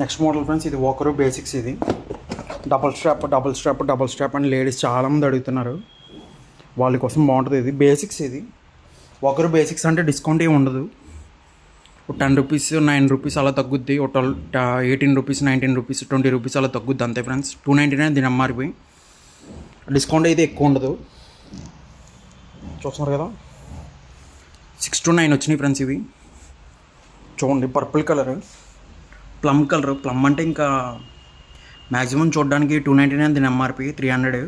Next model friends, ఇది ఒకరు basics. ఇది డబల్ స్ట్రాప్ అని లేడీస్ చాలామంది అడుగుతున్నారు, వాళ్ళ కోసం బాగుంటుంది. ఇది బేసిక్స్. ఇది ఒకరు బేసిక్స్ అంటే డిస్కౌంట్ ఏమి ఉండదు. 10 రూపీస్ 9 రూపీస్ అలా తగ్గుద్ది. 18 రూపీస్ 19 రూపీస్ 20 రూపీస్ అలా తగ్గుద్ది అంతే ఫ్రెండ్స్. 299 దీని ఎంఆర్పి. డిస్కౌంట్ అయితే ఎక్కువ ఉండదు. చూస్తున్నారు కదా, 6 to 9 వచ్చినాయి ఫ్రెండ్స్. ఇవి చూడండి, purple colour, plum colour. Plum అంటే ఇంకా మ్యాక్సిమం చూడడానికి 299 దీని ఎంఆర్పి 300.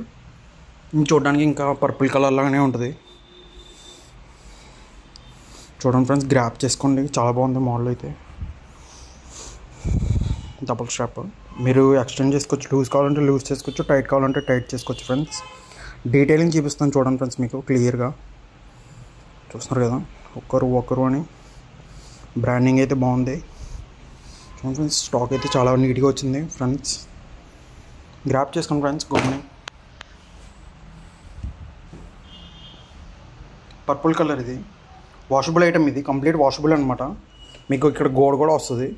చూడడానికి ఇంకా పర్పుల్ కలర్ లాగానే ఉంటుంది. చూడండి ఫ్రెండ్స్, గ్రాప్ చేసుకోండి, చాలా బాగుంది మోడల్ అయితే. డబుల్ స్ట్రాప్ మీరు ఎక్స్టెండ్ చేసుకోవచ్చు, లూజ్ కావాలంటే లూజ్ చేసుకోవచ్చు, టైట్ కావాలంటే టైట్ చేసుకోవచ్చు ఫ్రెండ్స్. డీటెయిలింగ్ చూపిస్తాను చూడండి ఫ్రెండ్స్ మీకు క్లియర్గా. చూస్తున్నారు కదా, ఒకరు అని బ్రాండింగ్ అయితే బాగుంది. చూడండి ఫ్రెండ్స్, స్టాక్ అయితే చాలా నీట్గా వచ్చింది ఫ్రెండ్స్. గ్రాప్ చేసుకోండి friends. Good morning. Purple colour, ఇది వాషబుల్ ఐటమ్. ఇది కంప్లీట్ వాషబుల్ అనమాట. మీకు ఇక్కడ గోడ కూడా వస్తుంది.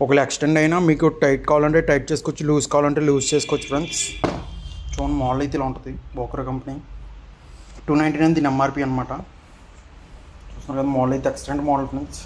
ఒకవేళ ఎక్స్టెండ్ అయినా మీకు టైట్ కావాలంటే టైట్ చేసుకోవచ్చు, లూజ్ కావాలంటే లూజ్ చేసుకోవచ్చు ఫ్రెండ్స్. చూడండి, మోడల్ అయితే ఇలా ఉంటుంది. బోకర్ కంపెనీ 299 దీని ఎంఆర్పి అనమాట. చూస్తున్నారు కదా, మోడల్ అయితే ఎక్స్టెండ్ మోడల్ ఫ్రెండ్స్.